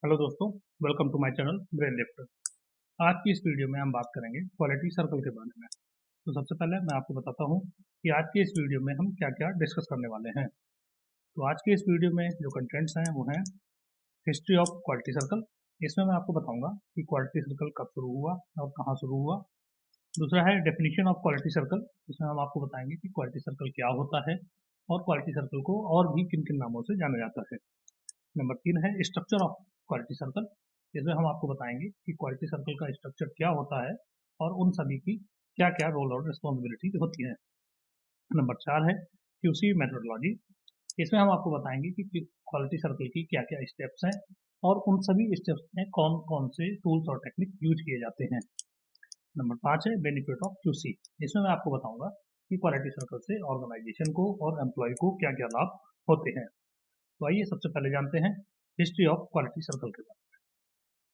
Hello दोस्तों, welcome to my channel Brain Lift. आज की इस वीडियो में हम बात करेंगे क्वालिटी सर्कल के बारे में। तो सबसे पहले मैं आपको बताता हूँ कि आज की इस वीडियो में हम क्या क्या डिस्कस करने वाले हैं। तो आज के इस वीडियो में जो कंटेंट्स हैं वो हैं हिस्ट्री ऑफ क्वालिटी सर्कल। इसमें मैं आपको बताऊंगा कि क्वालिटी सर्कल कब शुरू हुआ और कहाँ शुरू हुआ। दूसरा है डेफिनेशन ऑफ क्वालिटी सर्कल। इसमें हम आपको बताएंगे कि क्वालिटी सर्कल क्या होता है और क्वालिटी सर्कल को और भी किन किन नामों से जाना जाता है। नंबर 3 है स्ट्रक्चर ऑफ क्वालिटी सर्कल। इसमें हम आपको बताएंगे कि क्वालिटी सर्कल का स्ट्रक्चर क्या होता है और उन सभी की क्या क्या रोल और रिस्पॉन्सिबिलिटी होती है। नंबर 4 है क्यूसी मेथोडोलॉजी। इसमें हम आपको बताएंगे कि क्वालिटी सर्कल की क्या क्या स्टेप्स हैं और उन सभी स्टेप्स में कौन कौन से टूल्स और टेक्निक यूज किए जाते हैं। नंबर 5 है बेनिफिट ऑफ क्यूसी। इसमें मैं आपको बताऊंगा कि क्वालिटी सर्कल से ऑर्गेनाइजेशन को और एम्प्लॉय को क्या क्या लाभ होते हैं। तो आइए सबसे पहले जानते हैं हिस्ट्री ऑफ क्वालिटी सर्कल के बारे में।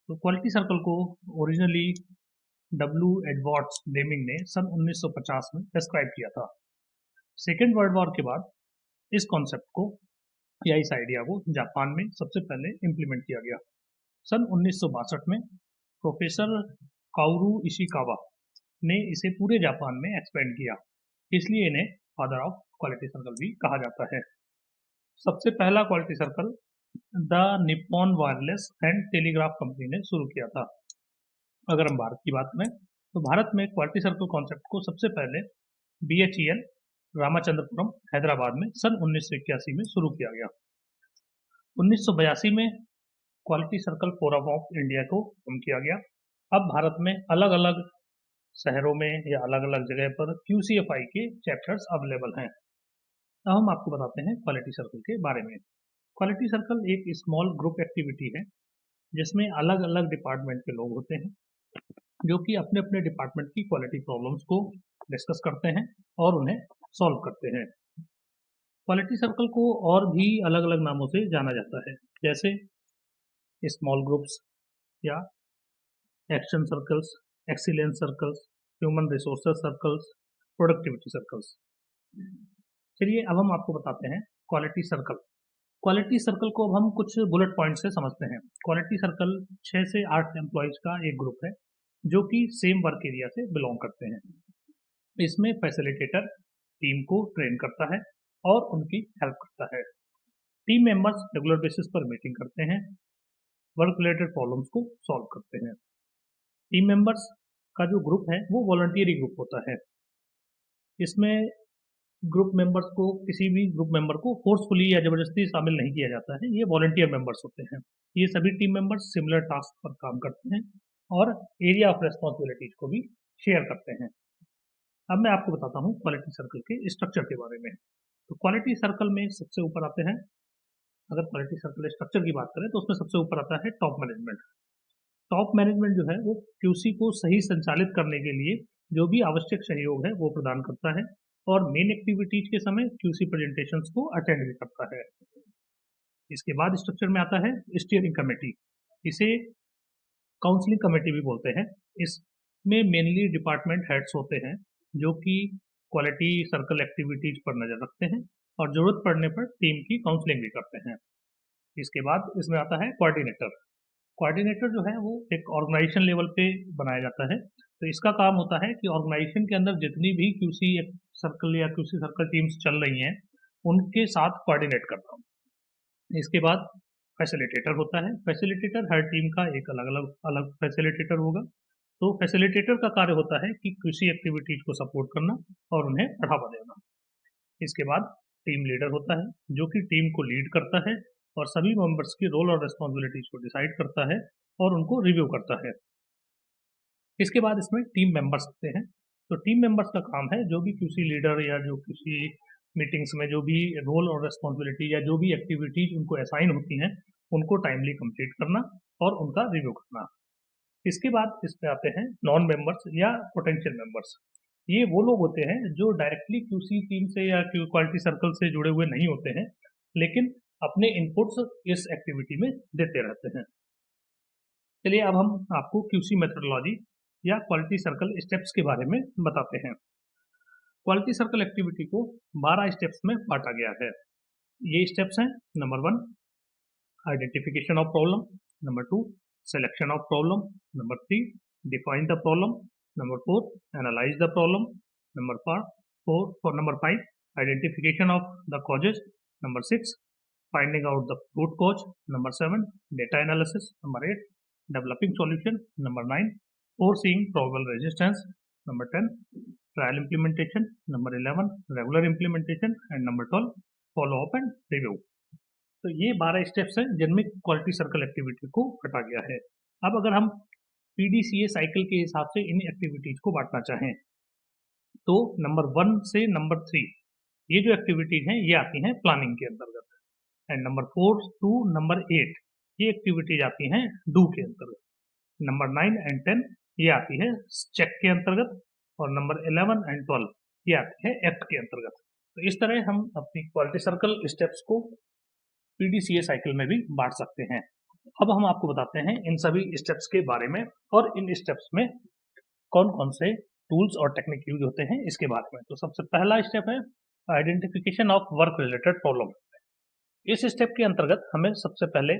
तो क्वालिटी सर्कल को ओरिजिनली डब्ल्यू एडवर्ड्स डेमिंग ने सन 1950 में डिस्क्राइब किया था। सेकेंड वर्ल्ड वॉर के बाद इस कॉन्सेप्ट को या इस आइडिया को जापान में सबसे पहले इम्प्लीमेंट किया गया। सन 1962 में प्रोफेसर काओरू इशिकावा ने इसे पूरे जापान में एक्सपेंड किया, इसलिए इन्हें फादर ऑफ क्वालिटी सर्कल भी कहा जाता है। सबसे पहला quality circle the Nippon wireless and telegraph company ने शुरू किया था। अगर हम भारत की बात करें तो भारत में क्वालिटी सर्कल कॉन्सेप्ट को सबसे पहले BHEL रामाचंद्रपुरम हैदराबाद में सन 1981 में शुरू किया गया। 1982 में quality circle forum of India को फॉर्म किया गया। अब भारत में अलग अलग शहरों में या अलग अलग जगह पर QCFI के चैप्टर्स अवेलेबल हैं। अब हम आपको बताते हैं क्वालिटी सर्कल के बारे में। क्वालिटी सर्कल एक स्मॉल ग्रुप एक्टिविटी है जिसमें अलग अलग डिपार्टमेंट के लोग होते हैं जो कि अपने अपने डिपार्टमेंट की क्वालिटी प्रॉब्लम्स को डिस्कस करते हैं और उन्हें सॉल्व करते हैं। क्वालिटी सर्कल को और भी अलग अलग नामों से जाना जाता है, जैसे स्मॉल ग्रुप्स या action circles, excellence circles, human resources circles, productivity circles. चलिए अब हम आपको बताते हैं क्वालिटी सर्कल। क्वालिटी सर्कल को अब हम कुछ बुलेट पॉइंट से समझते हैं। क्वालिटी सर्कल 6 से 8 एम्प्लॉयज का एक ग्रुप है जो कि सेम वर्क एरिया से बिलोंग करते हैं। इसमें फैसिलिटेटर टीम को ट्रेन करता है और उनकी हेल्प करता है। टीम मेंबर्स रेगुलर बेसिस पर मीटिंग करते हैं, वर्क रिलेटेड प्रॉब्लम्स को सॉल्व करते हैं। टीम मेंबर्स का जो ग्रुप है वो वॉलंटियरी ग्रुप होता है। इसमें ग्रुप मेंबर्स को किसी भी ग्रुप मेंबर को फोर्सफुली या जबरदस्ती शामिल नहीं किया जाता है, ये वॉलंटियर मेंबर्स होते हैं। ये सभी टीम मेंबर्स सिमिलर टास्क पर काम करते हैं और एरिया ऑफ रेस्पॉन्सिबिलिटीज को भी शेयर करते हैं। अब मैं आपको बताता हूँ क्वालिटी सर्कल के स्ट्रक्चर के बारे में। तो क्वालिटी सर्कल में सबसे ऊपर आते हैं, अगर क्वालिटी सर्कल स्ट्रक्चर की बात करें तो उसमें सबसे ऊपर आता है टॉप मैनेजमेंट। टॉप मैनेजमेंट जो है वो QC को सही संचालित करने के लिए जो भी आवश्यक सहयोग है वो प्रदान करता है और मेन एक्टिविटीज के समय QC प्रेजेंटेशंस को अटेंड भी करता है। इसके बाद स्ट्रक्चर में आता है स्टीयरिंग कमेटी। इसे काउंसलिंग कमेटी भी बोलते हैं। इसमें मेनली डिपार्टमेंट हेड्स होते हैं जो कि क्वालिटी सर्कल एक्टिविटीज पर नजर रखते हैं और जरूरत पड़ने पर टीम की काउंसलिंग भी करते हैं। इसके बाद इसमें आता है कोऑर्डिनेटर। कोऑर्डिनेटर जो है वो एक ऑर्गेनाइजेशन लेवल पे बनाया जाता है। तो इसका काम होता है कि ऑर्गेनाइजेशन के अंदर जितनी भी QC सर्कल या QC सर्कल टीम्स चल रही हैं उनके साथ कोऑर्डिनेट करना। इसके बाद फैसिलिटेटर होता है। फैसिलिटेटर हर टीम का एक अलग अलग अलग फैसिलिटेटर होगा। तो फैसिलिटेटर का कार्य होता है कि कृषि एक्टिविटीज को सपोर्ट करना और उन्हें बढ़ावा देना। इसके बाद टीम लीडर होता है जो कि टीम को लीड करता है और सभी मेंबर्स की रोल और रिस्पॉन्सिबिलिटीज को डिसाइड करता है और उनको रिव्यू करता है। इसके बाद इसमें टीम मेंबर्स होते हैं। तो टीम मेंबर्स का काम है जो भी QC लीडर या जो किसी मीटिंग्स में जो भी रोल और रिस्पॉन्सिबिलिटी या जो भी एक्टिविटीज उनको असाइन होती हैं उनको टाइमली कंप्लीट करना और उनका रिव्यू करना। इसके बाद इस पे आते हैं नॉन मेंबर्स या पोटेंशियल मेंबर्स। ये वो लोग होते हैं जो डायरेक्टली QC टीम से या क्वालिटी सर्कल से जुड़े हुए नहीं होते हैं लेकिन अपने इनपुट्स इस एक्टिविटी में देते रहते हैं। चलिए अब हम आपको QC मेथोडोलॉजी या क्वालिटी सर्कल स्टेप्स के बारे में बताते हैं। क्वालिटी सर्कल एक्टिविटी को 12 स्टेप्स में बांटा गया है। ये स्टेप्स हैं, number 1 identification of problem, Number 2, selection of problem. Number 3, define the problem. Number 4, analyze the problem. Number 5, identification of the causes. Number 6, finding out the root cause. Number 7, data analysis. Number 8, developing solution. Number 9, foreseeing probable resistance. Number 10, trial implementation. Number 11, regular implementation. And number 12, follow up and review. तो ये 12 steps हैं जिनमें quality circle activity को कटा गया है। अब अगर हम पीडीसीए साइकिल के हिसाब से इन एक्टिविटीज को बांटना चाहें तो नंबर 1 से नंबर 3 ये जो एक्टिविटीज हैं ये आती हैं प्लानिंग के अंतर्गत, एंड नंबर 4 टू नंबर 8 ये एक्टिविटीज आती हैं डू के अंतर्गत। नंबर 9 एंड 10 ये आती है चेक के अंतर्गत, और नंबर 11 एंड 12 ये आती है एक्ट के अंतर्गत। तो इस तरह हम अपनी क्वालिटी सर्कल स्टेप्स को पीडीसीए साइकिल में भी बांट सकते हैं। अब हम आपको बताते हैं इन सभी स्टेप्स के बारे में और इन स्टेप्स में कौन कौन से टूल्स और टेक्निक यूज होते हैं इसके बारे में। तो सबसे पहला स्टेप है identification of work related problem. इस स्टेप के अंतर्गत हमें सबसे पहले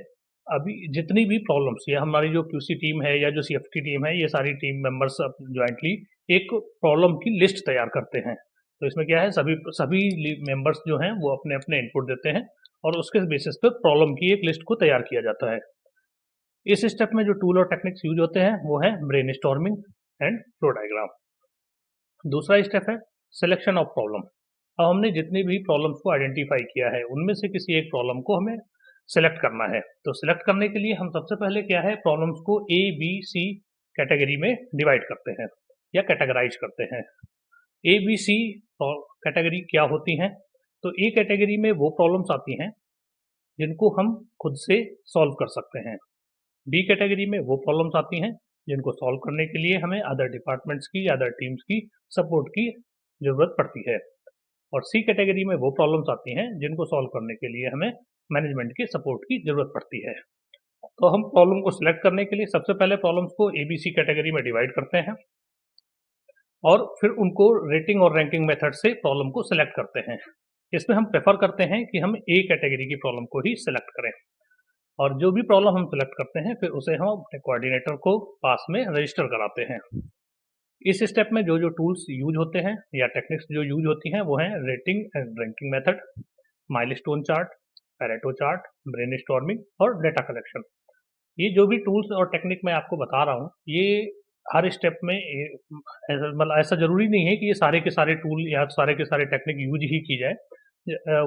अभी जितनी भी प्रॉब्लम्स या हमारी जो क्यूसी टीम है या जो सीएफटी टीम है, ये सारी टीम मेंबर्स ज्वाइंटली एक प्रॉब्लम की लिस्ट तैयार करते हैं। तो इसमें क्या है, सभी मेंबर्स जो हैं वो अपने अपने इनपुट देते हैं और उसके बेसिस पे प्रॉब्लम की एक लिस्ट को तैयार किया जाता है। इस स्टेप में जो टूल और टेक्निक्स यूज होते हैं वो है ब्रेनस्टॉर्मिंग एंड फ्लो डायग्राम। दूसरा स्टेप है सिलेक्शन ऑफ प्रॉब्लम। अब हमने जितनी भी प्रॉब्लम्स को आइडेंटिफाई किया है उनमें से किसी एक प्रॉब्लम को हमें सिलेक्ट करना है। तो सिलेक्ट करने के लिए हम सबसे पहले क्या है, प्रॉब्लम्स को ए बी सी कैटेगरी में डिवाइड करते हैं या कैटेगराइज करते हैं। ए बी सी कैटेगरी क्या होती हैं? तो ए कैटेगरी में वो प्रॉब्लम्स आती हैं जिनको हम खुद से सॉल्व कर सकते हैं। बी कैटेगरी में वो प्रॉब्लम्स आती हैं जिनको सॉल्व करने के लिए हमें अदर डिपार्टमेंट्स की या अदर टीम्स की सपोर्ट की जरूरत पड़ती है। और सी कैटेगरी में वो प्रॉब्लम्स आती हैं जिनको सॉल्व करने के लिए हमें मैनेजमेंट के सपोर्ट की जरूरत पड़ती है। तो हम प्रॉब्लम को सिलेक्ट करने के लिए सबसे पहले प्रॉब्लम्स को एबीसी कैटेगरी में डिवाइड करते हैं और फिर उनको रेटिंग और रैंकिंग मेथड से प्रॉब्लम को सिलेक्ट करते हैं। इसमें हम प्रेफर करते हैं कि हम ए कैटेगरी की प्रॉब्लम को ही सिलेक्ट करें, और जो भी प्रॉब्लम हम सिलेक्ट करते हैं फिर उसे हम अपने कोऑर्डिनेटर को पास में रजिस्टर कराते हैं। इस स्टेप में जो जो टूल्स यूज होते हैं या टेक्निक्स जो यूज होती हैं वो हैं rating and ranking method, milestone chart, Pareto chart, brainstorming और डेटा कलेक्शन। ये जो भी टूल्स और टेक्निक मैं आपको बता रहा हूँ ये हर स्टेप में मतलब ऐसा जरूरी नहीं है कि ये सारे के सारे टूल या सारे के सारे टेक्निक यूज ही की जाए।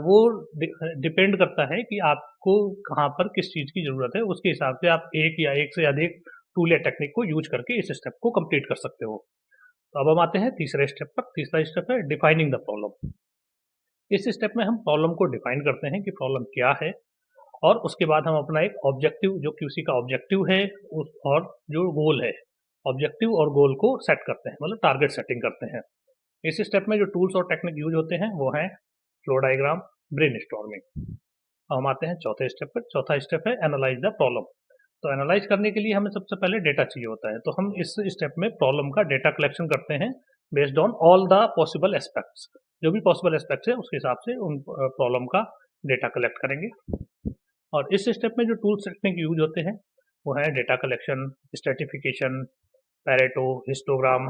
वो डिपेंड करता है कि आपको कहाँ पर किस चीज़ की ज़रूरत है, उसके हिसाब से आप एक या एक से अधिक टूल या टेक्निक को यूज करके इस स्टेप को कंप्लीट कर सकते हो। तो अब हम आते हैं तीसरे स्टेप पर। तीसरा स्टेप है डिफाइनिंग द प्रॉब्लम। इस स्टेप में हम प्रॉब्लम को डिफाइन करते हैं कि प्रॉब्लम क्या है, और उसके बाद हम अपना एक ऑब्जेक्टिव जो क्यूसी का ऑब्जेक्टिव है और जो गोल है, ऑब्जेक्टिव और गोल को सेट करते हैं, मतलब टारगेट सेटिंग करते हैं। इस स्टेप में जो टूल्स और टेक्निक यूज होते हैं वो हैं फ्लो डायग्राम, ब्रेनस्टॉर्मिंग। अब हम आते हैं चौथे स्टेप पर। चौथा स्टेप है एनालाइज द प्रॉब्लम। तो एनालाइज करने के लिए हमें सबसे पहले डेटा चाहिए होता है। तो हम इस स्टेप में प्रॉब्लम का डेटा कलेक्शन करते हैं based on all the possible aspects. जो भी पॉसिबल एस्पेक्ट्स है उसके हिसाब से उन प्रॉब्लम का डेटा कलेक्ट करेंगे। और इस स्टेप में जो टूल्स टेक्निक यूज होते हैं वो है data collection, stratification, Pareto, histogram,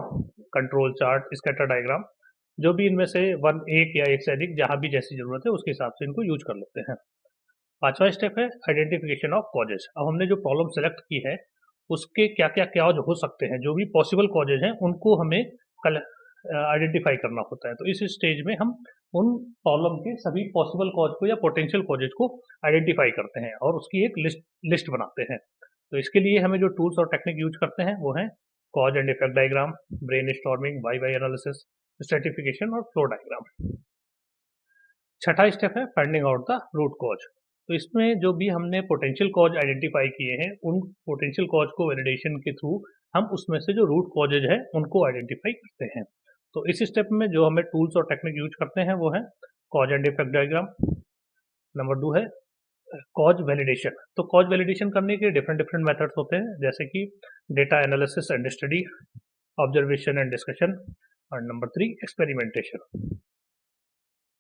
control chart, scatter diagram. जो भी इनमें से एक या एक से अधिक जहाँ भी जैसी जरूरत है उसके हिसाब से इनको यूज कर लेते हैं। पांचवा स्टेप है आइडेंटिफिकेशन ऑफ कॉजेज। अब हमने जो प्रॉब्लम सेलेक्ट की है उसके क्या क्या कॉज हो सकते हैं, जो भी पॉसिबल कॉजेज हैं उनको हमें आइडेंटिफाई करना होता है। तो इस स्टेज में हम उन प्रॉब्लम के सभी पॉसिबल कॉज को या पोटेंशियल कॉजेज को आइडेंटिफाई करते हैं और उसकी एक लिस्ट बनाते हैं। तो इसके लिए हमें जो टूल्स और टेक्निक यूज करते हैं वो हैं cause and effect diagram, brainstorming, why why analysis, stratification और फ्लो डायग्राम। छठा स्टेप है finding out the root cause. तो इसमें जो भी हमने पोटेंशियल कॉज आइडेंटिफाई किए हैं उन पोटेंशियल कॉज को वैलिडेशन के थ्रू हम उसमें से जो रूट कॉजेज है उनको आइडेंटिफाई करते हैं। तो इस स्टेप में जो हमें टूल्स और टेक्निक यूज करते हैं वो है cause and effect diagram. Number 2 है कॉज वैलिडेशन। तो कॉज वैलिडेशन करने के डिफरेंट मेथड्स होते हैं, जैसे कि data analysis and study, observation and discussion, और नंबर 3 एक्सपेरिमेंटेशन।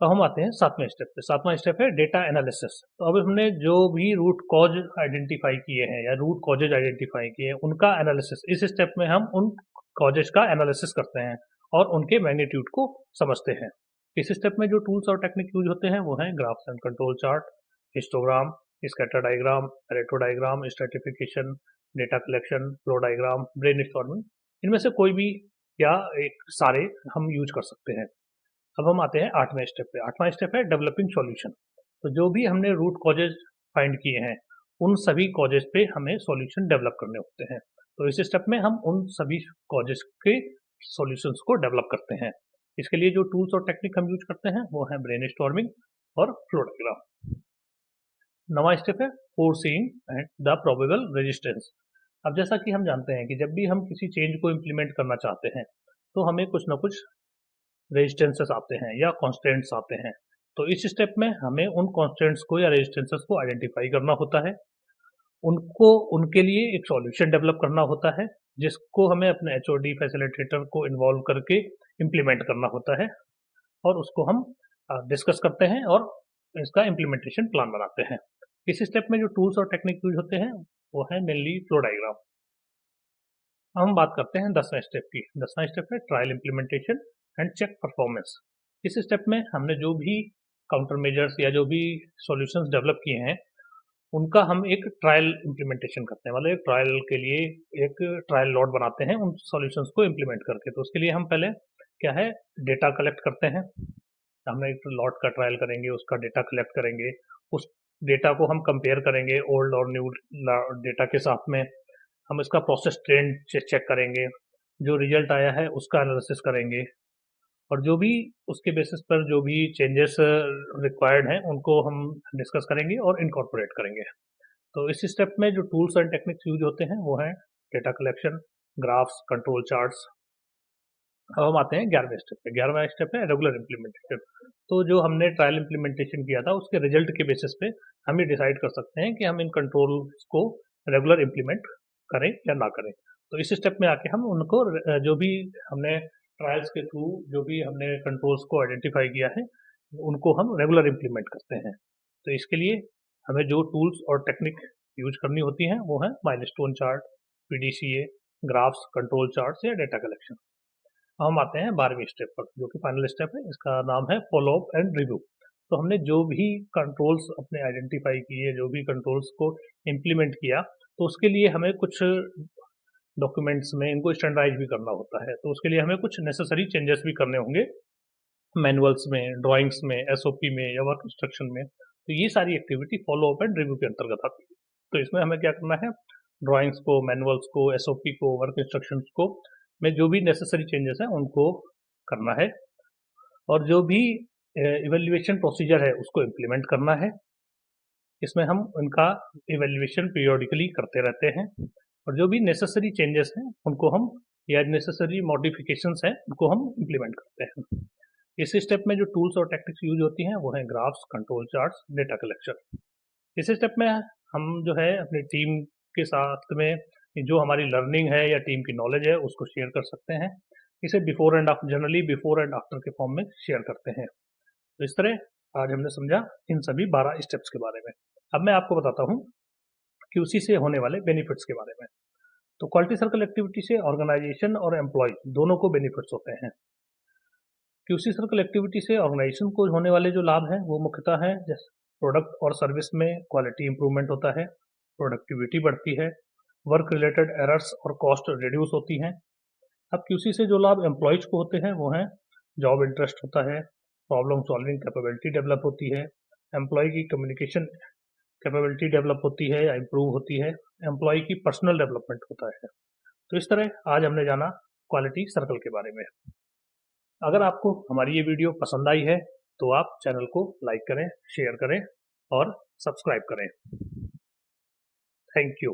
अब हम आते हैं सातवें स्टेप पे। सातवां स्टेप है डेटा एनालिसिस। तो अब हमने जो भी रूट कॉज आइडेंटिफाई किए हैं या रूट कॉजेज आइडेंटिफाई किए हैं उनका एनालिसिस, इस स्टेप में हम उन कॉजेज का एनालिसिस करते हैं और उनके मैग्नीट्यूड को समझते हैं। इस स्टेप में जो टूल्स और टेक्निक यूज होते हैं वो हैं graphs and control chart, histogram, scatter diagram, retro diagram, stratification, data collection, flow diagram, brainstorming. इनमें से कोई भी या एक सारे हम यूज कर सकते हैं। अब हम आते हैं आठवें स्टेप पे। आठवां स्टेप है डेवलपिंग सॉल्यूशन। तो जो भी हमने रूट कॉजेज फाइंड किए हैं उन सभी कॉजेज पे हमें सॉल्यूशन डेवलप करने होते हैं। तो इस स्टेप में हम उन सभी कॉजेज के सॉल्यूशंस को डेवलप करते हैं। इसके लिए जो टूल्स और टेक्निक हम यूज करते हैं वो है ब्रेनस्टॉर्मिंग और फ्लो डायग्राम। नवा स्टेप है फोरसीइंग एंड द प्रोबेबल रेजिस्टेंस। अब जैसा कि हम जानते हैं कि जब भी हम किसी चेंज को इम्प्लीमेंट करना चाहते हैं तो हमें कुछ ना कुछ रेजिस्टेंसेस आते हैं या कॉन्स्टेंट्स आते हैं। तो इस स्टेप में हमें उन कॉन्स्टेंट्स को या रेजिस्टेंसेस को आइडेंटिफाई करना होता है, उनको उनके लिए एक सॉल्यूशन डेवलप करना होता है जिसको हमें अपने एचओडी फैसिलिटेटर को इन्वॉल्व करके इम्प्लीमेंट करना होता है और उसको हम डिस्कस करते हैं और इसका इम्प्लीमेंटेशन प्लान बनाते हैं। इस स्टेप में जो टूल्स और टेक्निक यूज होते हैं वो है मेनली फ्लो डायग्राम। अब हम बात करते हैं 10वें स्टेप की। 10वां स्टेप है trial implementation and check performance. इस स्टेप में हमने जो भी काउंटर मेजर्स या जो भी सॉल्यूशंस डेवलप किए हैं उनका हम एक ट्रायल इम्प्लीमेंटेशन करते हैं, मतलब एक ट्रायल के लिए एक ट्रायल लॉट बनाते हैं उन सॉल्यूशंस को इम्प्लीमेंट करके। तो उसके लिए हम पहले क्या है डेटा कलेक्ट करते हैं। हम एक लॉट का ट्रायल करेंगे, उसका डेटा कलेक्ट करेंगे, उस डेटा को हम कंपेयर करेंगे ओल्ड और न्यू डेटा के साथ में। हम इसका प्रोसेस ट्रेंड चेक करेंगे, जो रिजल्ट आया है उसका एनालिसिस करेंगे और जो भी उसके बेसिस पर जो भी चेंजेस रिक्वायर्ड हैं उनको हम डिस्कस करेंगे और इनकॉर्पोरेट करेंगे। तो इस स्टेप में जो टूल्स एंड टेक्निक्स यूज होते हैं वो हैं data collection, graphs, control charts. अब हम आते हैं 11वें स्टेप पे। 11वां स्टेप है रेगुलर इम्प्लीमेंटेशन। तो जो हमने ट्रायल इम्प्लीमेंटेशन किया था उसके रिजल्ट के बेसिस पे हम ये डिसाइड कर सकते हैं कि हम इन कंट्रोल्स को रेगुलर इम्प्लीमेंट करें या ना करें। तो इस स्टेप में आके हम उनको जो भी हमने ट्रायल्स के थ्रू जो भी हमने कंट्रोल्स को आइडेंटिफाई किया है उनको हम रेगुलर इम्प्लीमेंट करते हैं। तो इसके लिए हमें जो टूल्स और टेक्निक यूज करनी होती हैं वो है milestone chart, PDCA, graphs, control charts या डेटा कलेक्शन। हम आते हैं 12वें स्टेप पर जो कि फाइनल स्टेप है। इसका नाम है फॉलो अप एंड रिव्यू। तो हमने जो भी कंट्रोल्स अपने आइडेंटिफाई किए, जो भी कंट्रोल्स को इम्प्लीमेंट किया, तो उसके लिए हमें कुछ डॉक्यूमेंट्स में इनको स्टैंडर्डाइज भी करना होता है। तो उसके लिए हमें कुछ नेसेसरी चेंजेस भी करने होंगे मैनुअल्स में, ड्राइंग्स में, एसओपी में या वर्क इंस्ट्रक्शन में। तो ये सारी activity follow up and review के अंतर्गत आती है। तो इसमें हमें क्या करना है, ड्राइंग्स को, मैनुअल्स को, एसओपी को, वर्क इंस्ट्रक्शंस को में जो भी नेसेसरी चेंजेस हैं उनको करना है और जो भी इवेल्युएशन प्रोसीजर है उसको इम्प्लीमेंट करना है। इसमें हम उनका इवेल्युएशन पीरियोडिकली करते रहते हैं और जो भी नेसेसरी चेंजेस हैं उनको हम या नेसेसरी मॉडिफिकेशंस हैं उनको हम इम्प्लीमेंट करते हैं। इस स्टेप में जो टूल्स और टेक्निक्स यूज होती हैं वो हैं graphs, control charts, data collection. इस स्टेप में हम जो है अपनी टीम के साथ में जो हमारी लर्निंग है या टीम की नॉलेज है उसको शेयर कर सकते हैं। इसे before and after, generally before and after के फॉर्म में शेयर करते हैं। तो इस तरह आज हमने समझा इन सभी 12 स्टेप्स के बारे में। अब मैं आपको बताता हूँ क्यूसी से होने वाले बेनिफिट्स के बारे में। तो क्वालिटी सर्कल एक्टिविटी से ऑर्गेनाइजेशन और एम्प्लॉय दोनों को बेनिफिट्स होते हैं। क्यूसी सर्कल एक्टिविटी से ऑर्गेनाइजेशन को होने वाले जो लाभ हैं वो मुख्यतः हैं जैसे प्रोडक्ट और सर्विस में क्वालिटी इंप्रूवमेंट होता है, प्रोडक्टिविटी बढ़ती है, वर्क रिलेटेड एरर्स और कॉस्ट रिड्यूस होती हैं। अब क्यूसी से जो लाभ एम्प्लॉयज को होते हैं वो हैं जॉब इंटरेस्ट होता है, प्रॉब्लम सॉल्विंग कैपेबिलिटी डेवलप होती है, एम्प्लॉय की कम्युनिकेशन कैपेबिलिटी डेवलप होती है या इम्प्रूव होती है, एम्प्लॉय की पर्सनल डेवलपमेंट होता है। तो इस तरह आज हमने जाना क्वालिटी सर्कल के बारे में। अगर आपको हमारी ये वीडियो पसंद आई है तो आप चैनल को लाइक करें, शेयर करें और सब्सक्राइब करें। Thank you.